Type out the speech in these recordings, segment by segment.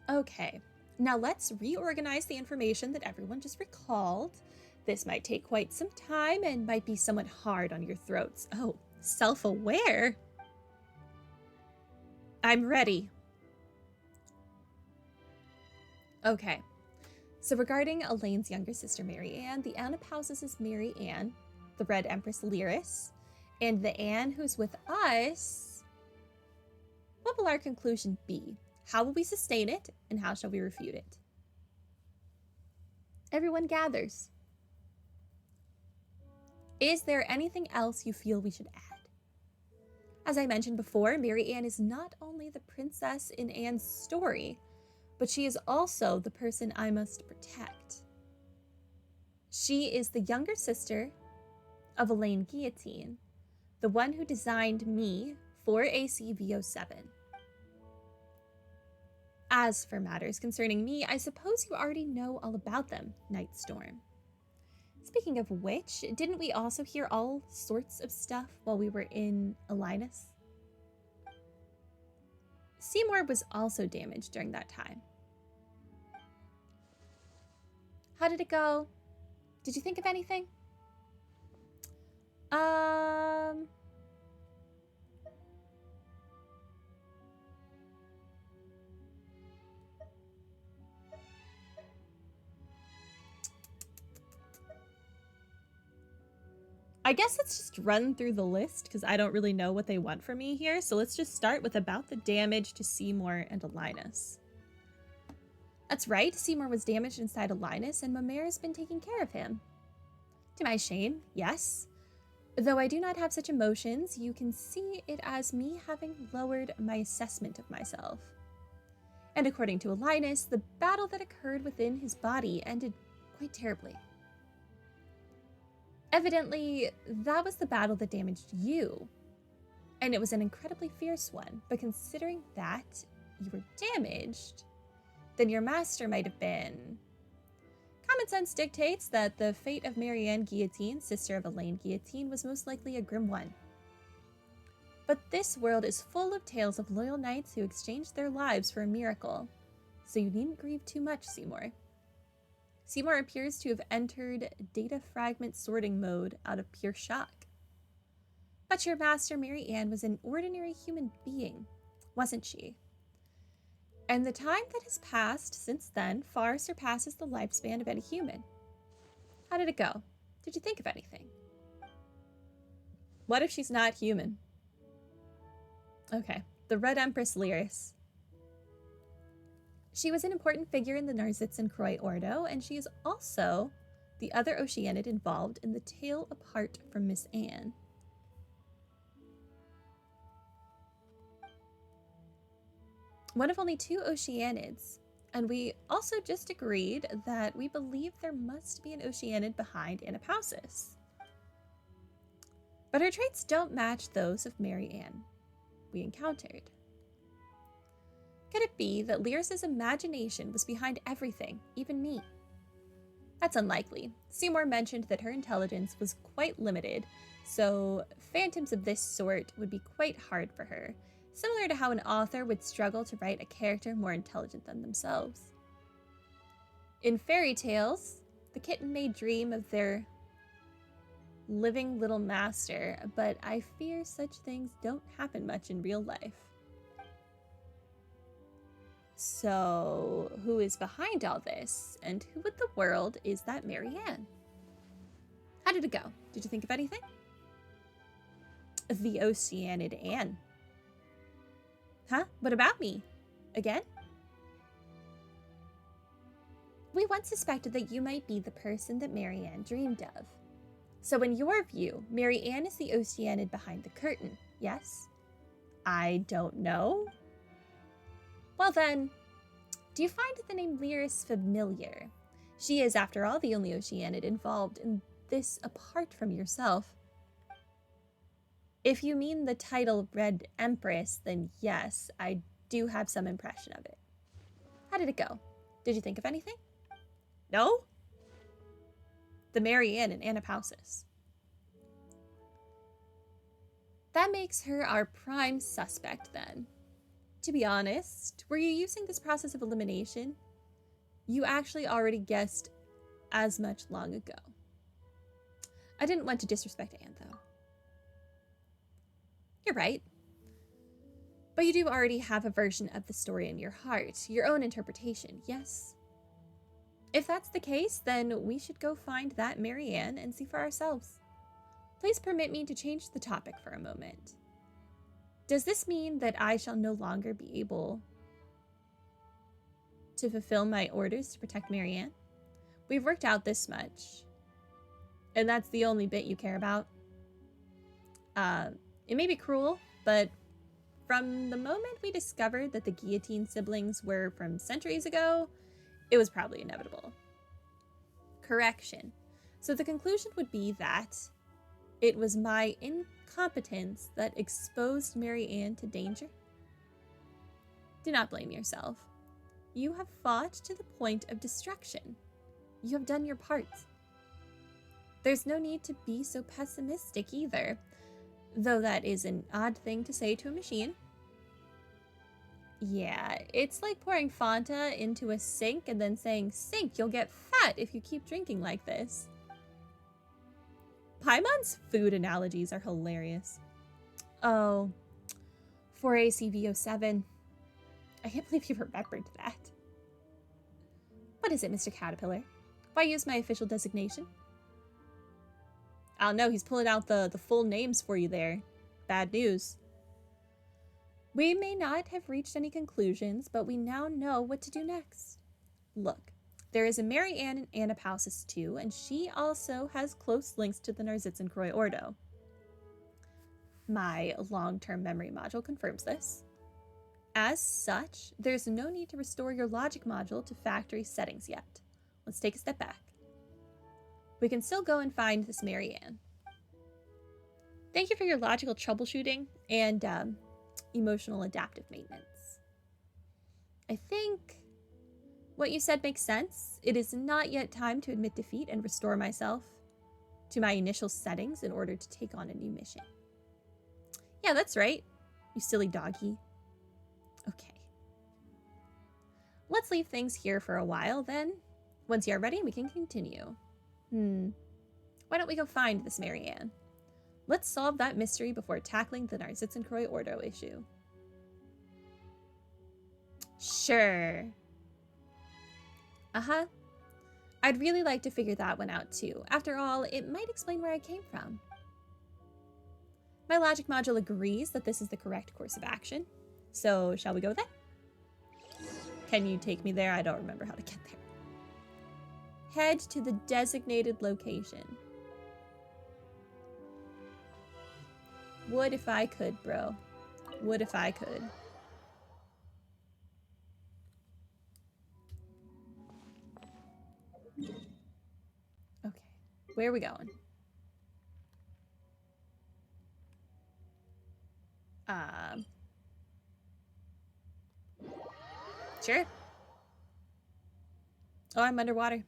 Okay, now let's reorganize the information that everyone just recalled. This might take quite some time and might be somewhat hard on your throats. Oh, self aware? I'm ready. Okay, so regarding Elaine's younger sister, Mary Ann, the Anne of Houses is Mary Ann, the Red Empress Lyris, and the Anne who's with us. What will our conclusion be? How will we sustain it, and how shall we refute it? Everyone gathers. Is there anything else you feel we should add? As I mentioned before, Mary Ann is not only the princess in Anne's story, but she is also the person I must protect. She is the younger sister of Elaine Guillotine, the one who designed me for ACV07. As for matters concerning me, I suppose you already know all about them, Night Storm. Speaking of which, didn't we also hear all sorts of stuff while we were in Alinus? Seymour was also damaged during that time. How did it go? Did you think of anything? I guess let's just run through the list because I don't really know what they want from me here. So let's just start with about the damage to Seymour and Alinus. That's right, Seymour was damaged inside Alinus and Mamera's been taking care of him. To my shame, yes. Though I do not have such emotions, you can see it as me having lowered my assessment of myself. And according to Alinus, the battle that occurred within his body ended quite terribly. Evidently, that was the battle that damaged you. And it was an incredibly fierce one, but considering that you were damaged, then your master might have been. Common sense dictates that the fate of Mary Ann Guillotine, sister of Elaine Guillotine, was most likely a grim one. But this world is full of tales of loyal knights who exchanged their lives for a miracle, so you needn't grieve too much, Seymour. Seymour appears to have entered data fragment sorting mode out of pure shock. But your master, Mary Ann, was an ordinary human being, wasn't she? And the time that has passed since then far surpasses the lifespan of any human. How did it go? Did you think of anything? What if she's not human? Okay, the Red Empress Lyris. She was an important figure in the Narzitz and Croy Ordo, and she is also the other Oceanid involved in the tale apart from Miss Anne. One of only 2 Oceanids, and we also just agreed that we believe there must be an Oceanid behind Anapausis. But her traits don't match those of Mary Ann we encountered. Could it be that Lyris's imagination was behind everything, even me? That's unlikely. Seymour mentioned that her intelligence was quite limited, so phantoms of this sort would be quite hard for her, similar to how an author would struggle to write a character more intelligent than themselves. In fairy tales, the kitten may dream of their living little master, but I fear such things don't happen much in real life. So, who is behind all this, and who in the world is that Mary Ann? How did it go? Did you think of anything? The Oceanid Anne. Huh? What about me? Again? We once suspected that you might be the person that Mary Ann dreamed of. So in your view, Mary Ann is the Oceanid behind the curtain, yes? I don't know. Well then, do you find the name Lyris familiar? She is, after all, the only Oceanid involved in this apart from yourself. If you mean the title Red Empress, then yes, I do have some impression of it. How did it go? Did you think of anything? No? The Mary Ann and Anapausis. That makes her our prime suspect then. To be honest, were you using this process of elimination? You actually already guessed as much long ago. I didn't want to disrespect Anne, though. You're right. But you do already have a version of the story in your heart, your own interpretation, yes? If that's the case, then we should go find that Marianne and see for ourselves. Please permit me to change the topic for a moment. Does this mean that I shall no longer be able to fulfill my orders to protect Marianne? We've worked out this much, and that's the only bit you care about. It may be cruel, but from the moment we discovered that the guillotine siblings were from centuries ago, it was probably inevitable. Correction. So the conclusion would be that it was my incompetence that exposed Marianne to danger. Do not blame yourself. You have fought to the point of destruction. You have done your part. There's no need to be so pessimistic either, though that is an odd thing to say to a machine. Yeah, it's like pouring Fanta into a sink and then saying, "Sink, you'll get fat if you keep drinking like this." Paimon's food analogies are hilarious. Oh, 4ACV07. I can't believe you remembered that. What is it, Mr. Caterpillar? Why use my official designation? I don't know, he's pulling out the full names for you there. Bad news. We may not have reached any conclusions, but we now know what to do next. Look, there is a Marianne in Anapausis too, and she also has close links to the Narzitzen-Croix Ordo. My long-term memory module confirms this. As such, there's no need to restore your logic module to factory settings yet. Let's take a step back. We can still go and find this Marianne. Thank you for your logical troubleshooting and emotional adaptive maintenance. I think what you said makes sense. It is not yet time to admit defeat and restore myself to my initial settings in order to take on a new mission. Yeah, that's right, you silly doggy. Okay. Let's leave things here for a while then. Once you're ready, we can continue. Why don't we go find this Marianne? Let's solve that mystery before tackling the Narzitzen-Croix Ordo issue. Sure. Uh-huh. I'd really like to figure that one out too. After all, it might explain where I came from. My logic module agrees that this is the correct course of action. So, shall we go there? Can you take me there? I don't remember how to get there. Head to the designated location. Would if I could, bro. Would if I could. Okay, where are we going? Sure. Oh, I'm underwater.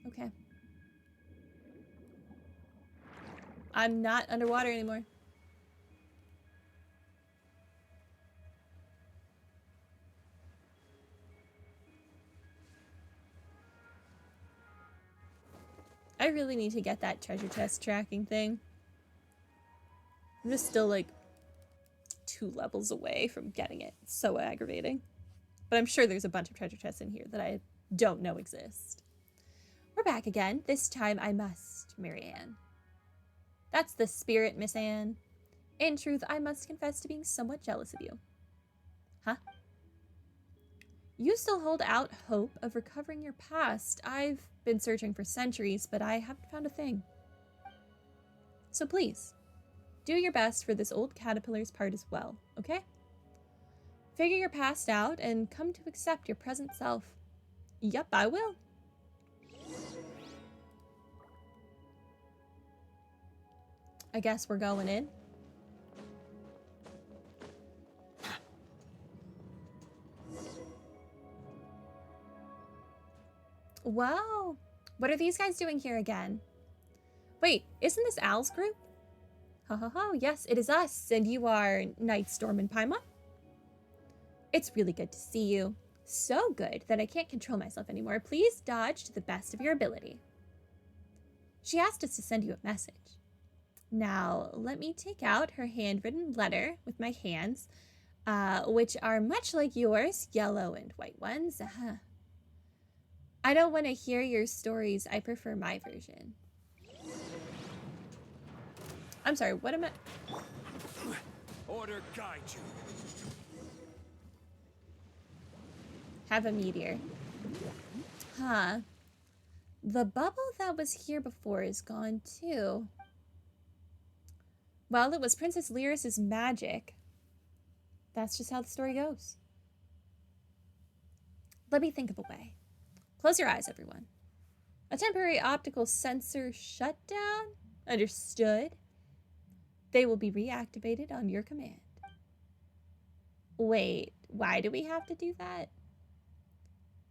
Okay. I'm not underwater anymore. I really need to get that treasure chest tracking thing. I'm just still like 2 levels away from getting it. It's so aggravating. But I'm sure there's a bunch of treasure chests in here that I don't know exist. We're back again. This time I must, Marianne. That's the spirit, Miss Anne. In truth, I must confess to being somewhat jealous of you. Huh? You still hold out hope of recovering your past. I've been searching for centuries, but I haven't found a thing. So please, do your best for this old caterpillar's part as well, okay? Figure your past out and come to accept your present self. Yep, I will. I guess we're going in. Whoa, what are these guys doing here again? Wait, isn't this Al's group? Ho ho ho, yes, it is us, and you are Nightstorm and Paimon. It's really good to see you. So good that I can't control myself anymore. Please dodge to the best of your ability. She asked us to send you a message. Now, let me take out her handwritten letter with my hands, which are much like yours, yellow and white ones. I don't want to hear your stories. I prefer my version. I'm sorry, what am I? Order guide you. Have a meteor. Huh. The bubble that was here before is gone too. Well, it was Princess Lyris's magic. That's just how the story goes. Let me think of a way. Close your eyes, everyone. A temporary optical sensor shutdown? Understood. They will be reactivated on your command. Wait, why do we have to do that?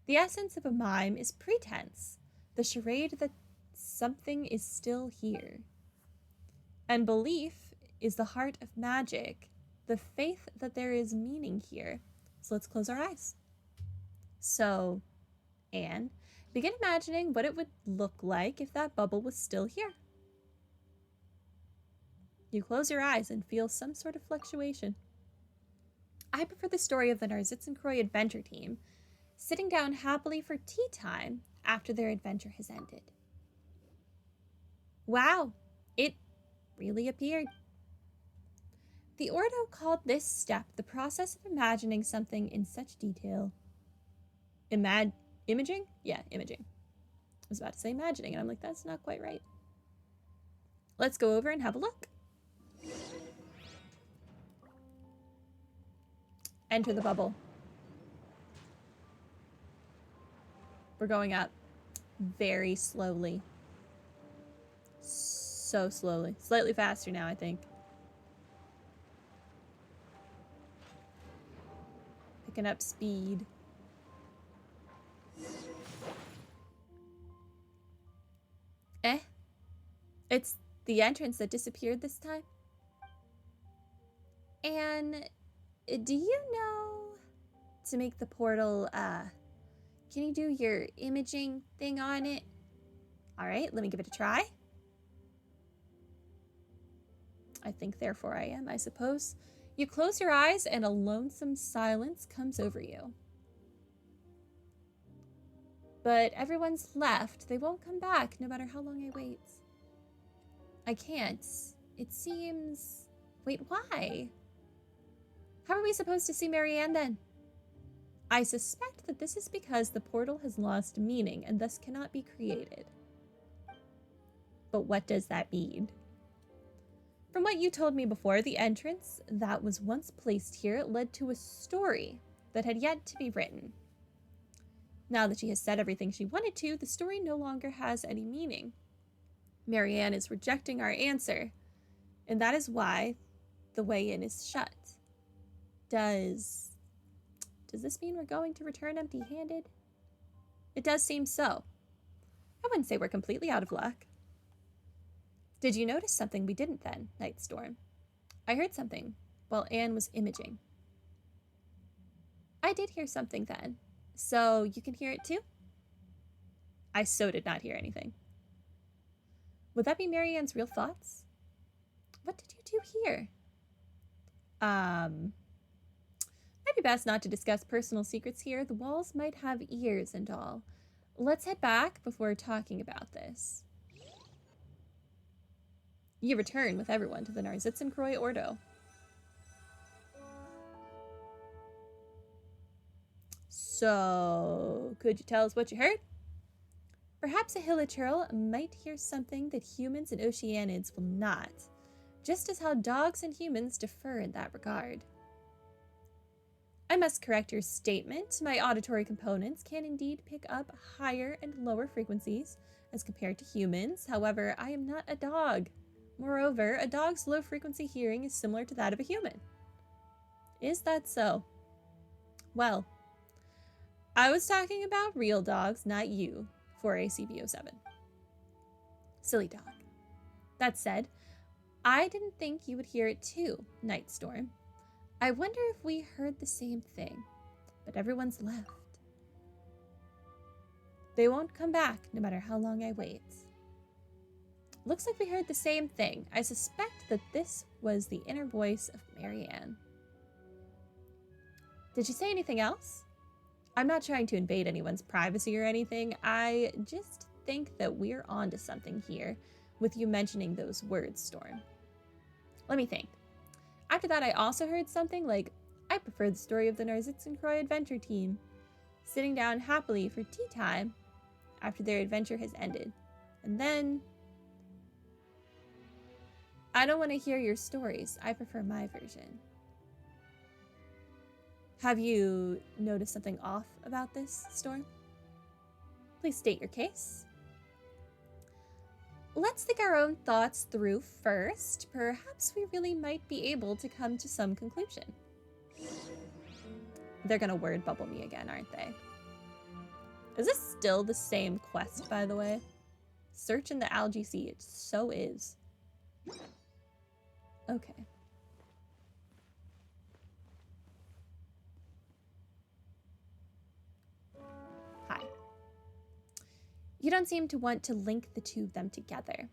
The essence of a mime is pretense, the charade that something is still here. And belief is the heart of magic, the faith that there is meaning here. So let's close our eyes. So, Anne, begin imagining what it would look like if that bubble was still here. You close your eyes and feel some sort of fluctuation. I prefer the story of the Narzitzen-Croy adventure team sitting down happily for tea time after their adventure has ended. Wow, it really appeared. The Ordo called this step the process of imagining something in such detail. Imaging? Yeah, imaging. I was about to say imagining, and I'm like, that's not quite right. Let's go over and have a look. Enter the bubble. We're going up very slowly. So slowly. Slightly faster now, I think. Picking up speed. It's the entrance that disappeared this time. And do you know to make the portal, can you do your imaging thing on it? All right, let me give it a try. I think therefore I am, I suppose. You close your eyes and a lonesome silence comes over you. But everyone's left. They won't come back no matter how long I wait. I can't. It seems... Wait, why? How are we supposed to see Marianne then? I suspect that this is because the portal has lost meaning and thus cannot be created. But what does that mean? From what you told me before, the entrance that was once placed here led to a story that had yet to be written. Now that she has said everything she wanted to, the story no longer has any meaning. Marianne is rejecting our answer, and that is why the way in is shut. Does this mean we're going to return empty-handed? It does seem so. I wouldn't say we're completely out of luck. Did you notice something we didn't then, Nightstorm? I heard something while Anne was imaging. I did hear something then, so you can hear it too? I so did not hear anything. Would that be Marianne's real thoughts? What did you do here? Might be best not to discuss personal secrets here. The walls might have ears and all. Let's head back before talking about this. You return with everyone to the Narzitzen-Croy Ordo. So, could you tell us what you heard? Perhaps a hilichurl might hear something that humans and Oceanids will not, just as how dogs and humans differ in that regard. I must correct your statement. My auditory components can indeed pick up higher and lower frequencies as compared to humans. However, I am not a dog. Moreover, a dog's low-frequency hearing is similar to that of a human. Is that so? Well, I was talking about real dogs, not you, for ACB07. Silly dog. That said, I didn't think you would hear it too, Nightstorm. I wonder if we heard the same thing, but everyone's left. They won't come back no matter how long I wait. Looks like we heard the same thing. I suspect that this was the inner voice of Marianne. Did she say anything else? I'm not trying to invade anyone's privacy or anything. I just think that we're onto something here with you mentioning those words, Storm. Let me think. After that, I also heard something like, I prefer the story of the Narzitzen-Croix adventure team, sitting down happily for tea time after their adventure has ended. And then, I don't want to hear your stories. I prefer my version. Have you noticed something off about this, Storm? Please state your case. Let's think our own thoughts through first. Perhaps we really might be able to come to some conclusion. They're gonna word bubble me again, aren't they? Is this still the same quest, by the way? Search in the Algae Sea. It so is. Okay. Hi. You don't seem to want to link the two of them together.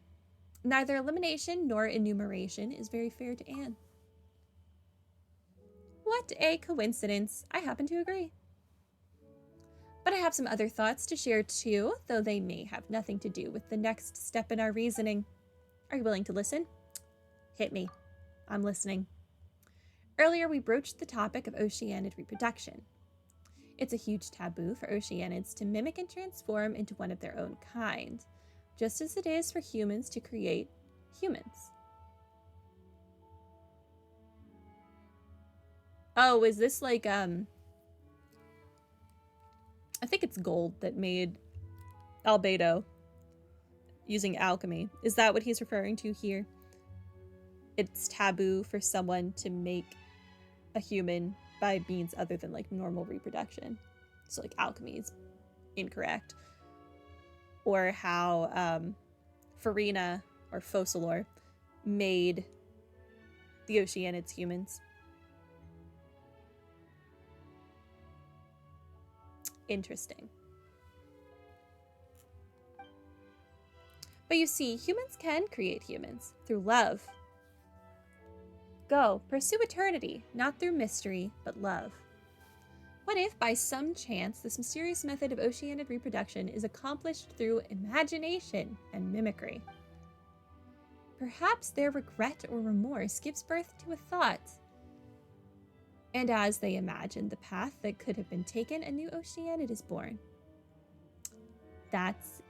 Neither elimination nor enumeration is very fair to Anne. What a coincidence. I happen to agree. But I have some other thoughts to share too, though they may have nothing to do with the next step in our reasoning. Are you willing to listen? Hit me. I'm listening. Earlier, we broached the topic of oceanid reproduction. It's a huge taboo for oceanids to mimic and transform into one of their own kind, just as it is for humans to create humans. Oh, is this like, I think it's gold that made albedo using alchemy. Is that what he's referring to here? It's taboo for someone to make a human by means other than like normal reproduction. So like alchemy is incorrect. Or how Farina or Focalor made the Oceanids humans. Interesting. But you see, humans can create humans through love. Go, pursue eternity, not through mystery, but love. What if, by some chance, this mysterious method of oceanid reproduction is accomplished through imagination and mimicry? Perhaps their regret or remorse gives birth to a thought. And as they imagine the path that could have been taken, a new oceanid is born. That's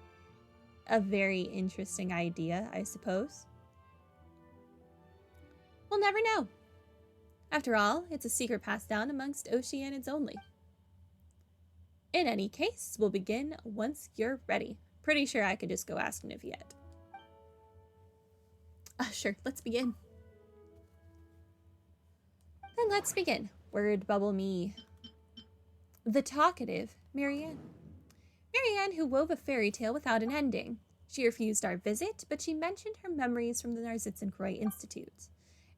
a very interesting idea, I suppose. We'll never know. After all, it's a secret passed down amongst oceanids only. In any case, we'll begin once you're ready. Pretty sure I could just go ask Niv yet. Sure, let's begin. Then let's begin. Word bubble me. The talkative Marianne. Marianne, who wove a fairy tale without an ending. She refused our visit, but she mentioned her memories from the Narzitzen-Croix Institute.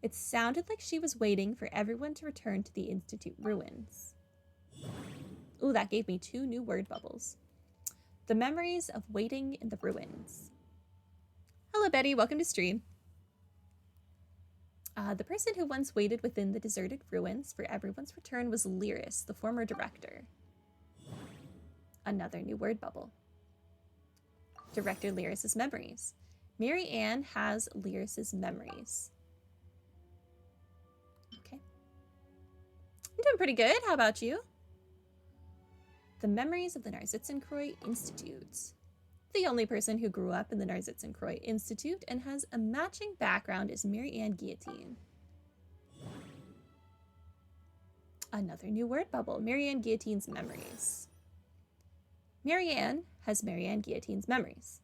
It sounded like she was waiting for everyone to return to the Institute ruins. Ooh, that gave me 2 new word bubbles. The memories of waiting in the ruins. Hello, Betty. Welcome to stream. The person who once waited within the deserted ruins for everyone's return was Lyris, the former director. Another new word bubble. Director Lyris's memories. Marianne has Lyris's memories. Okay. I'm doing pretty good. How about you? The memories of the Narzitzen-Croix Institute. The only person who grew up in the Narzitzen-Croix Institute and has a matching background is Marianne Guillotine. Another new word bubble. Marianne Guillotine's memories. Marianne has Marianne Guillotine's memories.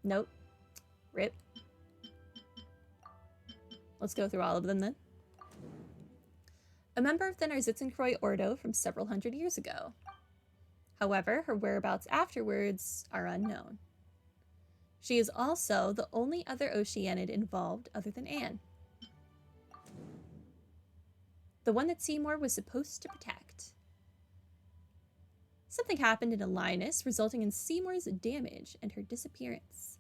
Nope. Rip. Let's go through all of them then. A member of the Narzitzen-Croix Ordo from several hundred years ago. However, her whereabouts afterwards are unknown. She is also the only other Oceanid involved other than Anne. The one that Seymour was supposed to protect. Something happened in Alinus, resulting in Seymour's damage and her disappearance.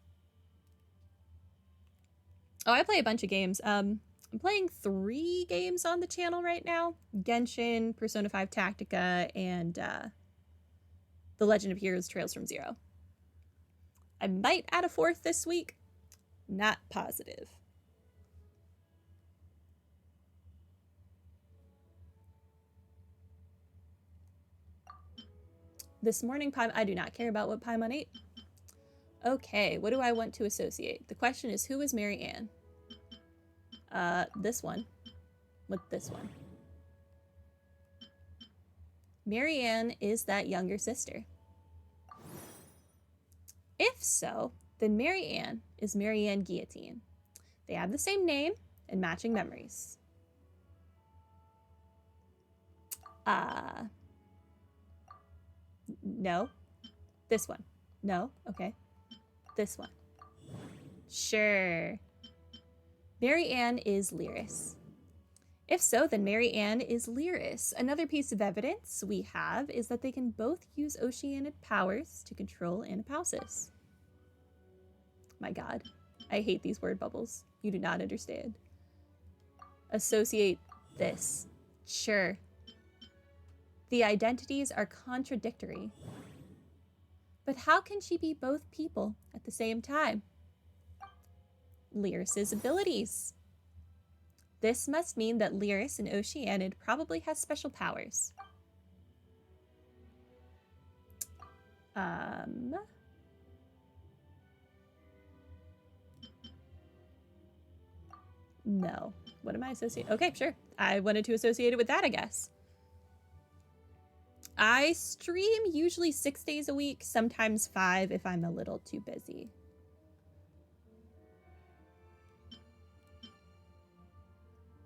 Oh, I play a bunch of games. I'm playing 3 games on the channel right now. Genshin, Persona 5 Tactica, and The Legend of Heroes Trails from Zero. I might add a 4th this week. Not positive. This morning, I do not care about what Paimon ate. Okay, what do I want to associate? The question is, who is Mary Ann? This one. With this one. Mary Ann is that younger sister. If so, then Mary Ann is Mary Ann Guillotine. They have the same name and matching memories. No. This one. No. Okay. This one. Sure. Mary Ann is Lyris. If so, then Mary Ann is Lyris. Another piece of evidence we have is that they can both use Oceanid powers to control Anapausis. My god. I hate these word bubbles. You do not understand. Associate this. Sure. The identities are contradictory. But how can she be both people at the same time? Lyris's abilities. This must mean that Lyris and Oceanid probably has special powers. No. What am I associating? Okay, sure. I wanted to associate it with that, I guess. I stream usually 6 days a week, sometimes 5 if I'm a little too busy.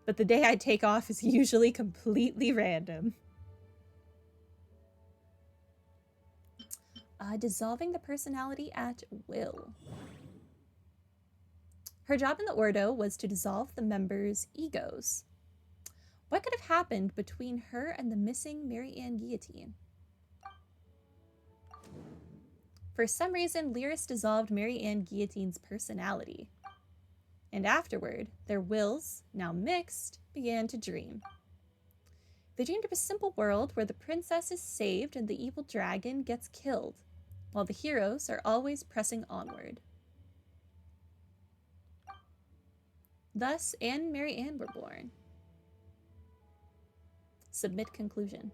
But the day I take off is usually completely random. Dissolving the personality at will. Her job in the Ordo was to dissolve the members' egos. What could have happened between her and the missing Mary Ann Guillotine? For some reason, Lyris dissolved Mary Ann Guillotine's personality. And afterward, their wills, now mixed, began to dream. They dreamed of a simple world where the princess is saved and the evil dragon gets killed, while the heroes are always pressing onward. Thus, Anne and Mary Ann were born. Submit conclusion.